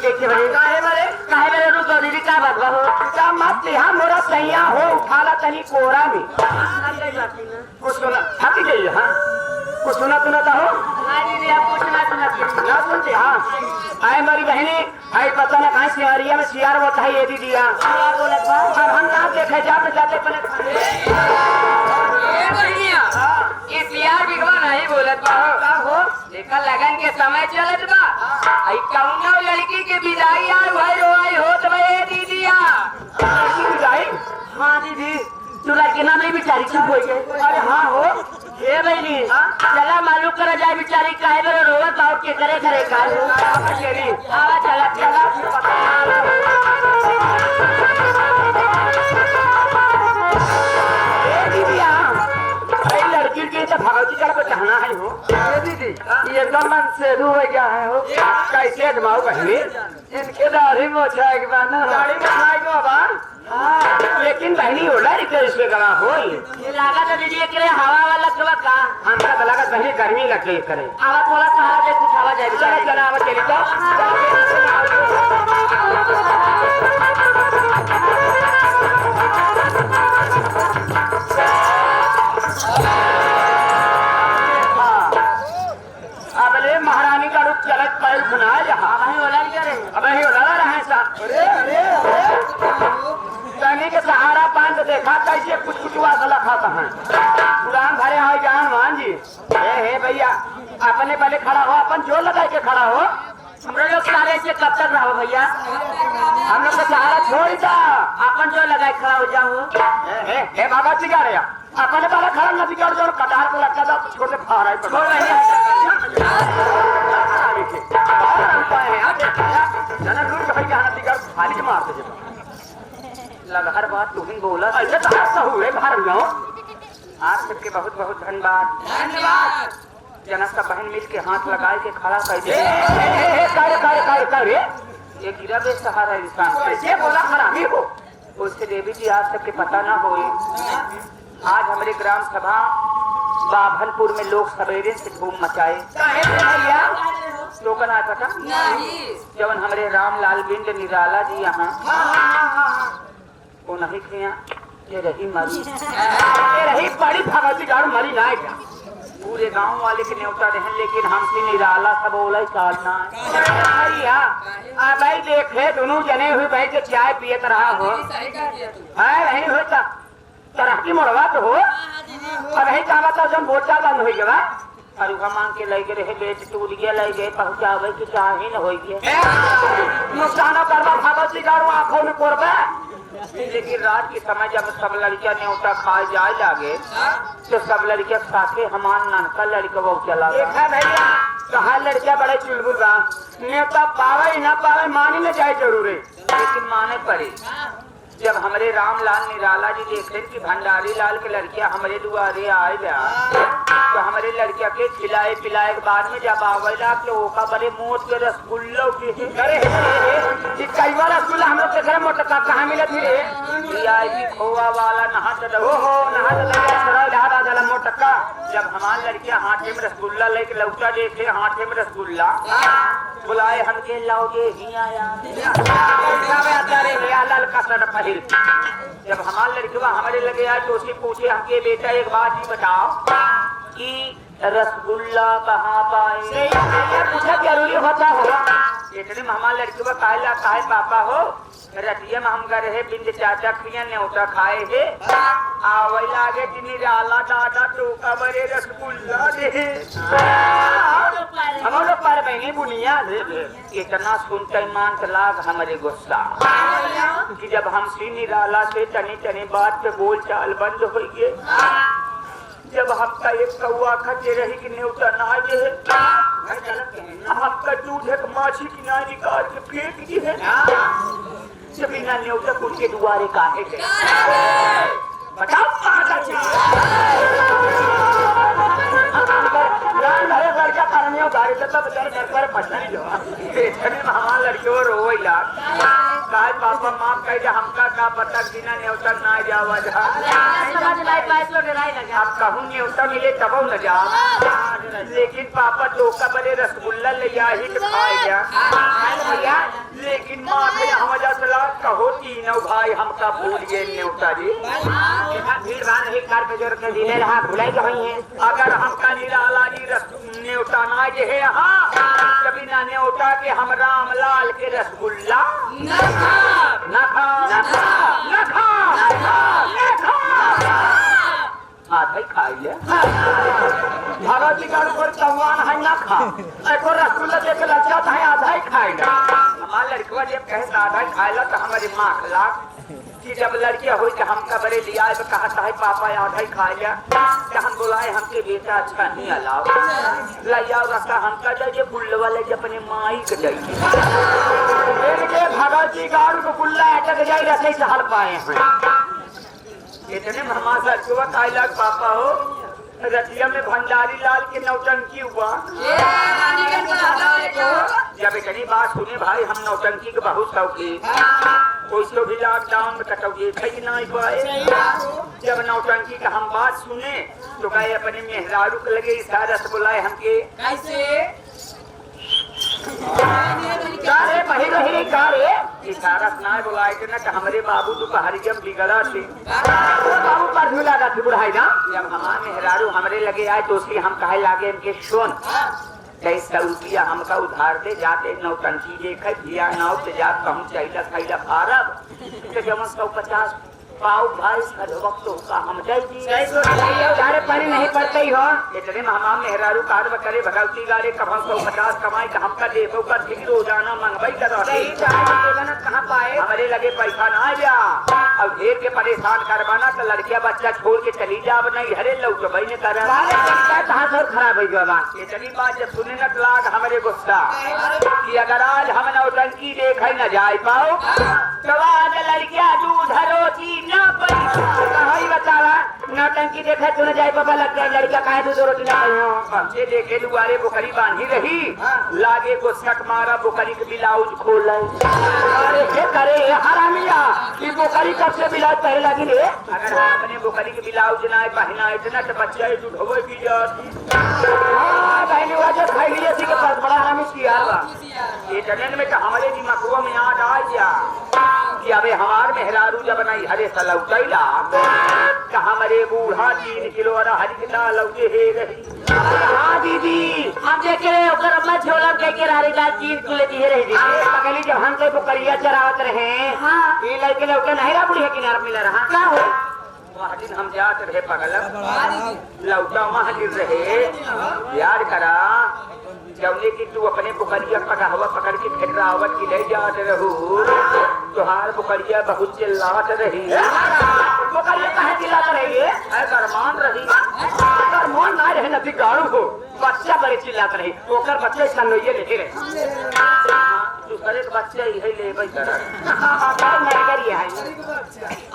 कैसे बने काहे मेरे रू दीदी का बात हो का मत यहाँ मोरा सैया हो उठाला तनी कोरा में कुछ सुना थक गई हां कुछ सुना हो हां दीदी आप कुछ ना सुनते हां आए मेरी बहनी आई पता ना कहां सियारिया में सियार वो था ये दीदी हां बोलत बा अब हम ना देखे जाते पने ए बहनिया ये सियार बिगवा नहीं बोलत बा का हो देखा लगन के समय चलत बा आई कहूंगा लड़की के विदाई आई भाई रोई होत भाई दीदिया लड़की विदाई हां दीदी तू लड़की ना नहीं बेचारी चुप हो गई अरे हां हो ए बहनी चला मालूम करा जाए बेचारी काहे रे रोवत आउट के करे का तेरी आवा चला ए दीदिया भाई लड़की के तो भगवती का चाहना है हो दीदी ये मन से रूह गया है हो कैसे जमाओ बहनी इनके दाढ़ी मोछा के बाना दाढ़ी मोछा के बाबा हां लेकिन बहनी ओला रिके इसमें गवा हो ये लागत है दीदी करे हवा वाला कवा का हमका तो लागत बहनी गर्मी लगे करे आवा थोड़ा सहारा दे कुछ हवा जाए चला आवा चली महारानी का रूप चलत पैर सुना जहाँ अबही ओला रहे सा तनी के सहारा पान देखा कैसे कुछ वाला खाता है पुरान भरे हाई जान मान जी हे भैया अपने पहले खड़ा हो अपन जोर लगा के खड़ा हो हम लोग सारे से कब तक रहो भैया हम लोग का सहारा छोड़ दा अपन जोर लगा के खड़ा हो जाओ हे बाबा जी का रहा अपने पहले खड़ा न बिगड़ जो कटार को लगा था छोटे फारा ही छोड़ नहीं खाली के मार दे लगा हर बात तू ही बोला ऐसे तो हुए बाहर जाओ आप सबके बहुत बहुत धन्यवाद जना सब बहन मिल के हाथ लगाए के खड़ा कर दे कार्य ये गिरा बे सहारा इंसान कैसे बोला खराबी हो उससे देवी जी आज सबके पता ना हो आज हमारे ग्राम सभा बाभनपुर में लोग सवेरे से धूम मचाए लोगन आज पता जब हमारे रामलाल बिंद निराला जी यहाँ वो नहीं किया ये रही बड़ी भगवती गाड़ मरी ना पूरे गांव वाले के न्योता रहन लेकिन हमसे निराला सब बोला चालना भाई देखे दोनों जने हुए भाई के चाय पिए रहा हो नहीं होता तरह की मोड़वा तो हो अब यही कहा था जब मोर्चा बंद हो गया अरुआ मांग के लगे रहे बेच टूट गया लगे पहुंचावे की चाहे न हो नुकसान करवा भगवती गाड़ू आंखों में कोरबा लेकिन रात के समय जब सब लड़कियां न्योता खाए जाए लागे तो सब लड़कियां साथे हमार ननका लड़का वो चला भैया कहा लड़कियां बड़े चुलबुल बा न्योता पावे न पावे मानी न जाए जरूर लेकिन माने पड़े जब हमारे रामलाल निराला जी देखे कि भंडारी लाल के लड़कियां हमारे दुआरे आए तो हमारे लड़किया के खिलाए पिलाए के बाद में जब आवेला के ओका बड़े मोट के रसगुल्ला के कई बार रसगुल्ला हम लोग के घर मोटका कहाँ मिले थे खोआ वाला नहा मोटका जब हमारे लड़कियां हाथे में रसगुल्ला लेके लौटा देखे हाथे में रसगुल्ला बुलाए हमके लाओगे जब हमारे लड़कियां हमारे लगे आए तो उसे पूछे हमके बेटा एक बात ही बताओ कि रसगुल्ला कहाँ पाए पूछा जरूरी होता होगा इतने में हमारे लड़कियों काहे पापा हो रतिया में हम गए है बिंद चाचा खिया न्योता खाए है आवई लागे निराला दादा टोका बड़े रसगुल्ला दे हम लोग पर बहनी बुनिया इतना सुनते मान लाग हमारे गुस्सा कि जब हम श्री निराला से तनी तनी बात पे बोल चाल बंद हो गए जब हमका एक कौआ खचे रही कि न्योता ना जे हमका दूध एक माछी की ना निकाल के फेंक दी है जब बिना न्योता कुछ के दुआरे काहे गए बताओ लड़का करनियों गाड़ी तब घर पछड़ी जो हमारा लड़कियों रोइला काहे पापा माफ कह दे हमका का पता बिना न्योता ना जावा जा आप कहूँ न्योता मिले तब न जा लेकिन पापा टोका बड़े रसगुल्ला ले ही खाए गया लेकिन माथे हम जसला कहो तीनों भाई हमका भूल गए न्योता जी। भीड़ भाड़ नहीं कार पे जोर के दिले रहा भुलाई के होई है। अगर हमका निराला जी न्योता ना जे है हाँ कभी ना न्योता के हम राम लाल के रसगुल्ला ना खा ना खा ना खा ना खा ना खा आधा ही खाइए भगत जी का ऊपर तवान है ना खा एको रसगुल्ला देख लज्जा है आधा ही खाएगा। हमारा लड़का जब कहे आधा ही खाएला तो हमारी माँ खिलाफ कि जब लड़किया हुई तो हमका बड़े लिया तो कहा था पापा आधा ही खाएगा तो हम बुलाए हमके बेटा अच्छा नहीं अलाव लिया रखा हमका जाइए बुल्ले वाले जब अपने माई के जाइए भगत जी गाड़ को बुल्ला अटक जाए रखे से हल पाए हैं। इतने हमारा लड़कुआ खाए पापा हो रतिया में भंडारी लाल के नौटंकी हुआ जब इतनी बात सुने भाई हम नौटंकी के बहुत शौकीन कोई तो भी लॉकडाउन में कटौती थे कि नहीं पाए। जब नौटंकी का हम बात सुने तो गए अपने मेहरारू के लगे इशारा से बुलाए हमके इशारा ना बुलाए थे ना हमारे बाबू दोपहरी जब बिगड़ा थे बाबू पर भी लगा थी बुढ़ाई ना जब हमारे मेहरारू हमारे लगे आए तो उसकी हम कहे लागे इनके सुन 23 रुपया हमका उधार दे जाते नौटंकी देखे दिया नाव से जात कहूँ चाहिए खैला फारब तो जब 150 पाव भाई वक्त होगा हम जाए पानी नहीं पड़ते ही हो इतने हमाम मेहरारू कार करे भगवती गाड़े कभी 150 कमाई का हमका देखो का ठीक रोजाना मंगवाई कर कहाँ पाए हमारे लगे पैसा ना जा अब ढेर के परेशान करवाना तो लड़किया बच्चा छोड़ के चली जा नहीं हरे लोग तो भाई ने कर खराब हो गया इतनी बात जब सुने न लाग हमारे गुस्सा कि अगर आज हम नौटंकी देखे न जाए पाओ तो आज लड़किया दूध रोटी ना पड़ी बतावा नौटंकी देखे तू न जाए पापा लगता है लड़का काहे दूध रोटी ना पड़ी देखे दुआरे बुकरी बांधी रही लागे को शक मारा बुकरी के ब्लाउज खोल अरे करे हरामिया कि बुकरी कब से ब्लाउज पहले लगी रे अगर अपने बुकरी के ब्लाउज ना पहना इतना तो बच्चा दूध हो भी जाती खाई लिया के पास बड़ा हरामी किया ये जमीन में हमारे दिमाग में याद आ गया कि अबे हमार मेहरारू जब नहीं हरे सलौटैला तो हमारे बूढ़ा 3 किलो हरी के दाल लौटे हे रही हाँ दीदी हम देखे रहे ओकर अम्मा छोला कह के हरी दाल 3 किलो दी रही दीदी पकड़ी जब हम कोई बकरिया चरावत रहे हां ये लड़के लौटे नहीं रा बुढ़िया किनारे मिल रहा का हो वहाँ दिन हम जाते रहे पगल लौटा वहाँ गिर रहे याद करा जौने की तू अपने बुकरिया पकड़वा पकड़ के खेटरावत की ले जाते रहू तुहार बुकरिया बहुत चिल्लात रही बुकरिया कहे चिल्लात रही गरमान रही गरमान ना रहे नदी गाड़ू हो बच्चा बड़े चिल्लात रही ओकर बच्चा इसका नोइये लेके रहे दूसरे के बच्चे यही ले भाई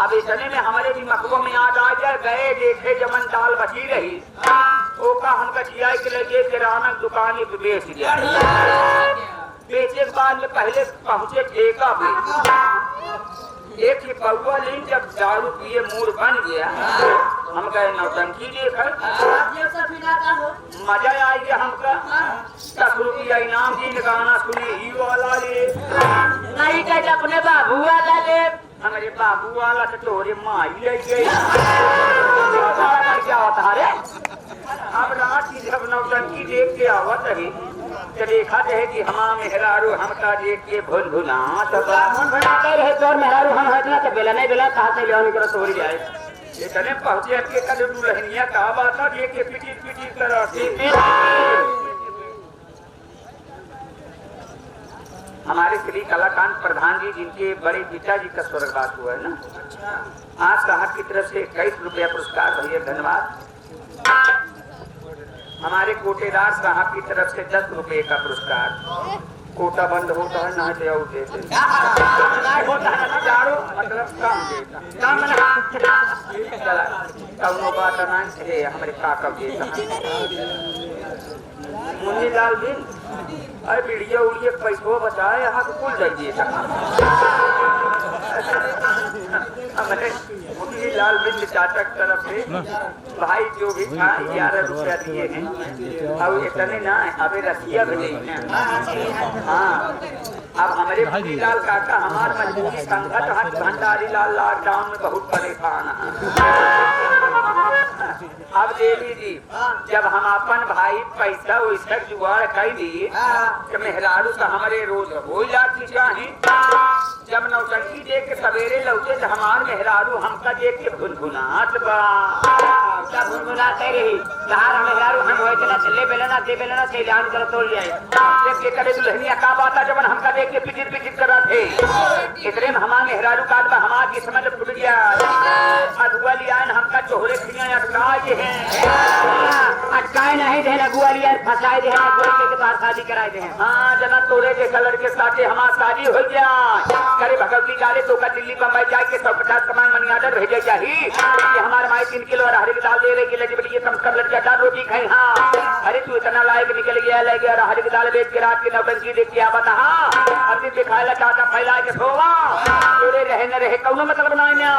अब इतने में हमारे भी मकबों में याद आ जाए गए देखे जमन दाल बची रही ओका हमका खियाई के लगे किराना दुकान पे बेच दिया बेचे के बाद में पहले पहुंचे ठेका पे एक ही पौवा ली जब दारू पिए मूड बन गया हम गए नौटंकी देखे मजा आ गया हमका 10 रुपया इनाम दी गाना सुने ही वाला ले नहीं कहे अपने बाबू वाला ले हमारे बाबू वाला तो तोरे माई ले गई क्या होता है अब रात की जब नौटंकी देख के आवत रही तो देखा रहे कि हमारा मेहरारू हमका देख के भुन भुना रहे तोर मेहरारू हम हटना तो बेला नहीं बेला कहा से ले निकल तोड़ जाए इतने पहुंचे के कल दुल्हनिया कहा बात था देख के पिटी पिटी कर हमारे श्री कलाकांत प्रधान जी जिनके बड़े पिताजी का स्वर्गवास हुआ है ना आज साहब की तरफ से 21 रुपया पुरस्कार भैया धन्यवाद हमारे कोटेदार साहब की तरफ से 10 रुपये का पुरस्कार कोटा बंद होता है ना तो देते मतलब कम देता बात ना हमारे काका देता मुन्नी लाल बिन अरे बीड़िया उड़िया पैसो बचाए यहाँ को कुल जाइए हमने मुन्नी लाल बिन चाचा की तरफ से भाई जो भी था 11 रुपया दिए हैं अब इतने ना अभी रसिया भेजे हैं। हाँ अब हमारे मुन्नी लाल काका हमारे मजबूरी संगत हाथ भंडारी लाल लॉकडाउन में बहुत परेशान है। अब देवी जी जब हम अपन भाई पैसा वैसा जुगाड़ कर दी तो मेहरारू का हमारे रोज हो जाती चाहे। जब नौटंकी देख के सवेरे लौटे तो हमार मेहरारू हमका देख के भुनभुनात बा भुनभुनाते रही कहा मेहरारू हम होए चला चले बेलना दे बेलना से जान कर तोड़ जाए देख के करे दुल्हनिया का बात जब हमका देख के पिचिर पिचिर कर रहे थे इतने में हमार मेहरारू का हमार की समझ फुट गया अगुआ लिया हमका चोहरे खिया अटकाए हैं अटकाए नहीं दे अगुआ लिया फंसाए दे के बाद शादी कराए दे। हाँ जना तोरे के कलर के साथे हमार शादी हो गया करे भगवती गाले तो दिल्ली बम्बई जाके 150 कमाई मनी ऑर्डर भेजे चाहिए कि हमारे माई 3 किलो अरहर की दाल दे रहे कि लड़ी कम से कम लड़का 4 रोटी खाई। हाँ अरे तू इतना लायक निकल गया ले गया अरहर की दाल बेच के रात की नौटंकी देख के बता। हाँ अब दिन दिखाए ला चाचा फैला के सोवा तोरे रहे न रहे कौनो मतलब ना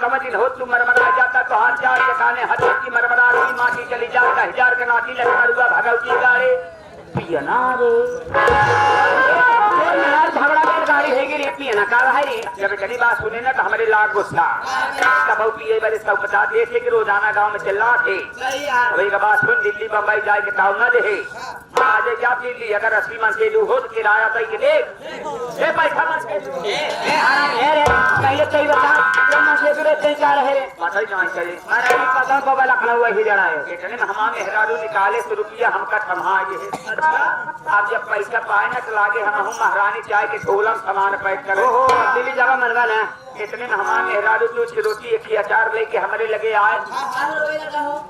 कम दिन हो तू मरमरा जाता तो हाथ चार ठिकाने हद की मरमरा की माटी चली जाता 1000 का नाटी लगा भगवती गाड़े पियना रे झगड़ा में गाड़ी है रे पियना का है जब कभी बात सुने ना तो हमारे लाख गुस्सा तब पिए बड़े 150 दे थे कि रोजाना गांव में चल रहा थे वही का बात सुन दिल्ली बम्बई जाए के ताव न दे आज क्या दिल्ली अगर 80 मन से हो तो किराया तय के देख ए पैसा मन से ए हराम है रे पहले तय बता जमा से फिर तय का रहे पता ही नहीं चले अरे पता बाबा लखनऊ ही जड़ा है इतने में हमारे मेहरारू निकाले तो रुपया हमका थमाए है। आप जब पैसा पाए ना तो लागे हम महारानी चाय के झोलम सामान पैक करो हो दिल्ली जगह मनवा ना इतने में हमारे मेहरारू जो रोटी एक ही अचार लेके हमारे लगे आए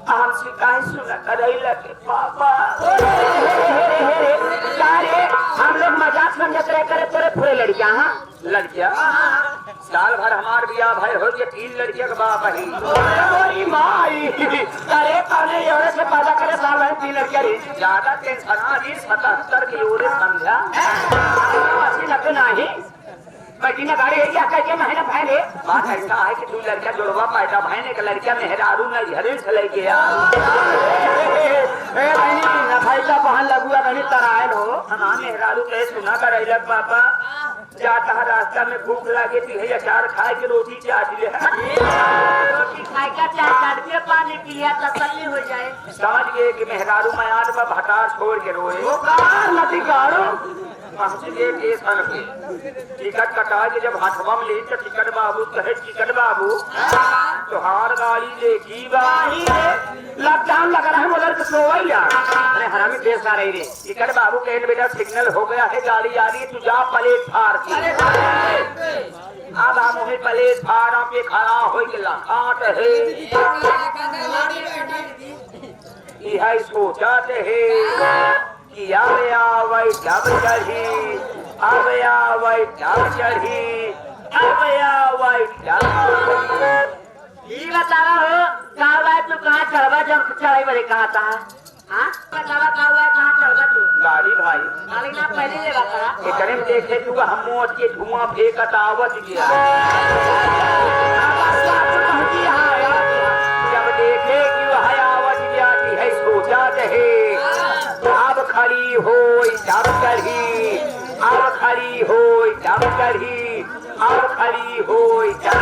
हम शिकायत सुना कर लगे पापा हम लोग मजाक समझते रहे करे तेरे पूरे लड़कियां। हाँ लड़कियां साल भर हमार बिया भाई हो गया 3 लड़कियों का बाप ही माई अरे पहले औरत से पैदा करे साल भर 3 लड़कियां ज्यादा टेंशन 77 की ओरे समझा लगते नहीं बटीना गाड़ी है क्या कह महीना पहले बात ऐसा है कि 2 लड़का जोड़वा पैदा भैने का लड़का मेहरारू न घरे से ले गया भैसा पहन लगुआ नहीं तरायल हो हमारे मेहरारू कहे सुना कर अइलक पापा जाता रास्ता में भूख लगे थी अचार खाए के रोटी चाट ले रोटी खाए का चाय काट के पानी पिया तसल्ली हो जाए समझ गए कि मेहरारू मयान में भटार छोड़ के रोए वो कार नदी गाड़ो पहुंच गए स्टेशन पे टिकट कटा के जब हाथवा में ली तो टिकट बाबू कहे टिकट बाबू तो हार गाड़ी देखी बाही लॉकडाउन लग रहा है मगर तो सोई यार अरे हरामी देश आ रही रे टिकट बाबू कहे बेटा सिग्नल हो गया है गाड़ी आ रही है तू जा प्लेटफार्म की अब हम वही प्लेटफार्म पे खड़ा हो के लखाट है यह सोचते है कि आवे जब चढ़ी आवे जब चढ़ी आवे जब ये बतावा हो कावा तू कहाँ चढ़वा जब चढ़ाई बड़े कहाँ था हाँ बतावा कावा कहाँ चढ़वा तू गाड़ी भाई गाड़ी ना पहले ले बता इतने में देखे तू हम मोच के धुआं फेंकत आवत गया जब देखे कि वह आवत गया कि है सोचा रहे अब खड़ी हो जब चढ़ी अब खड़ी हो जब चढ़ी अब खड़ी हो जब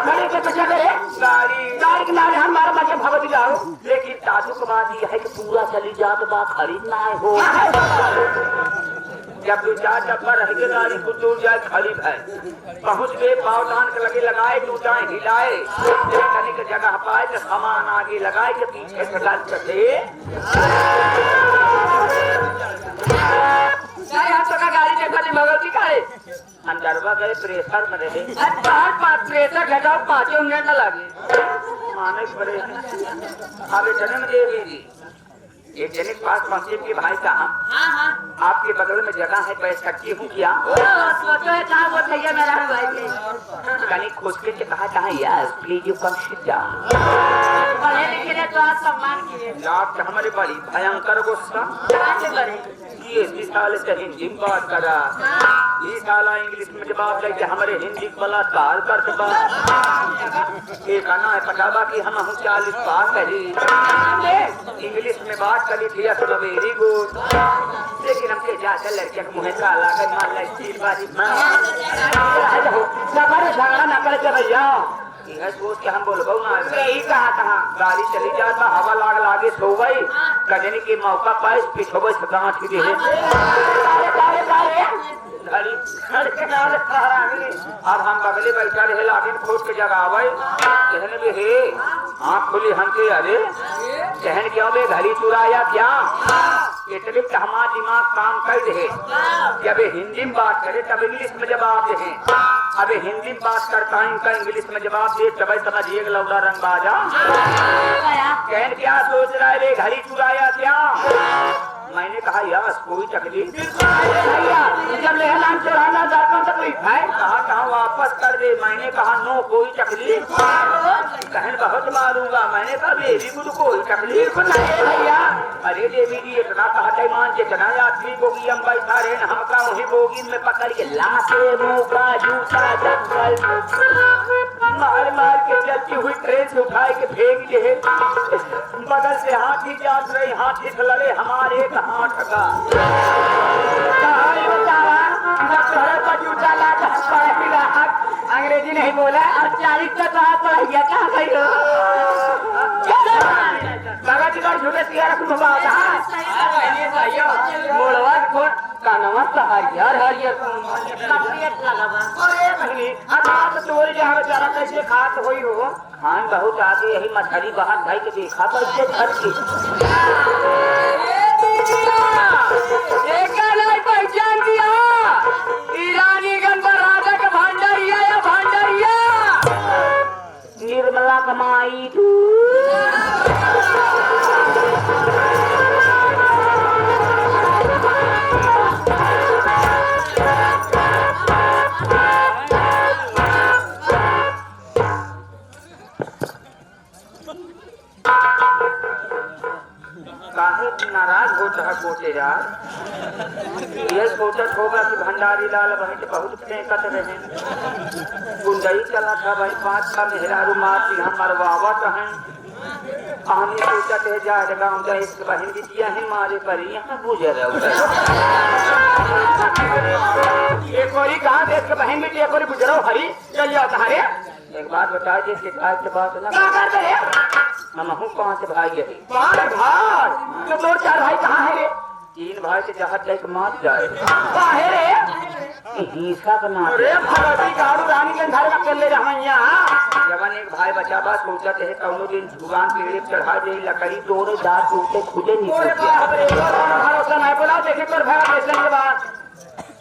खड़ी के पीछे करे गाड़ी के नारे हमारा बच्चे भगवती जाओ लेकिन दादू को बात यह है कि पूरा चली जात बा खड़ी ना हो जब 2-4 डब्बा रह के गाड़ी को दूर जाए खड़ी है पहुंच गए पाव धान के लगे लगाए तू जाए हिलाए कहीं की जगह पाए तो सामान आगे लगाए के पीछे से डाल सकते गाड़ी देखा भगवती का अंदरवा गए प्रेशर में रहे प्रेशर घटाओ 5 मिनट न लगे माने पड़े अब जन्म देवी एक जने के पास पहुंचे कि भाई साहब आपके बगल में जगह है बैठ सकती हूँ क्या सोचो है कहाँ वो भैया मेरा भाई कहीं खुश के कहा कहा यार please you come sit down पढ़े लिखे ने तो आज सम्मान किए लाख हमारे बड़ी भयंकर गुस्सा ये इस साल से हिंदी में बात करा इस साल इंग्लिश में जवाब लेके हमारे हिंदी बलात्कार कर दबा एक आना है पटाबा की हम 40 पास करी इंग्लिश में बात करी थी तो वेरी गुड लेकिन हमके ज्यादा लड़के के मुँह काला कर मान ला स्टील बाजी झगड़ा न करे चल भैया सोच के हम बोल ना यही कहा था गाड़ी चली जाता हवा लागे सो गई कजनी के मौका पाए पिछो गाँव ठीक अब हम बगले बैठा रहे लागिन खोज के जगह आवे कहने भी हे आँख खुली हमके अरे कहन क्यों बे घड़ी चुराया क्या इतने हमारा दिमाग काम कर रहे जब हिंदी में बात करे तब इंग्लिश में जवाब दे अब हिंदी में बात करता है इनका इंग्लिश में जवाब दे तब समझिए लौड़ा रंग बाजा कहन क्या सोच रहा है रे घड़ी चुराया क्या मैंने कहा यार कोई तकलीफ जब लेहलाम चढ़ाना दर्पण तो कोई है कहा वापस कर दे मैंने कहा नो कोई तकलीफ कहन बहुत मारूंगा मैंने कहा बेबी को कोई तकलीफ नहीं भैया अरे देवी जी इतना कहते मान जितना यात्री बोगी हम बैठा रहे हमका वही बोगी में पकड़ के लाके मुंह का जूता मार मार के चलती हुई ट्रेन से उठाए के फेंक दे बगल से हाथी जात रहे हाथी से लड़े हमारे एक हाथ का अंग्रेजी नहीं बोला और 40 का तो हाथ पढ़ाइया कहाँ गई झूठे मोड़वा कानवा तो हरियर हरियर तोरी जहाँ बेचारा कैसे खात हुई हो खान बहुत आगे यही मछली बाहर भाई के देखा तो इससे घर की पहचान दिया ईरानीगंज राजा का भांडरिया या भांडरिया निर्मला कमाई तू नाराज होता है कोटे यार ये सोचत होगा कि भंडारी लाल भाई तो बहुत फेंकत रहे गुंडई चला था भाई 5 का मेहरारू मार हम मरवावा कहें हमने सोचत है जा गाँव जा इस बहन बिटिया है मारे पर यहाँ गुजर एक और कहा देश के बहन बिटिया को गुजरो हरी चल जाओ तुम्हारे एक बात बता दे के बात ना हम 5 भाई है 5 भाई तो 4 भाई कहाँ है रे 3 भाई से जहाज जाके मार जाए काहे रे हिस्सा का नाम अरे भगवती गाड़ू रानी के घर में ले रहैया जवन एक भाई बचा बा सोचत है कौनो दिन जुगान पेड़ चढ़ा दे लकड़ी तोड़े दांत टूटे खुदे नहीं भरोसा नहीं बोला देखे तोर भाई बेचने के बाद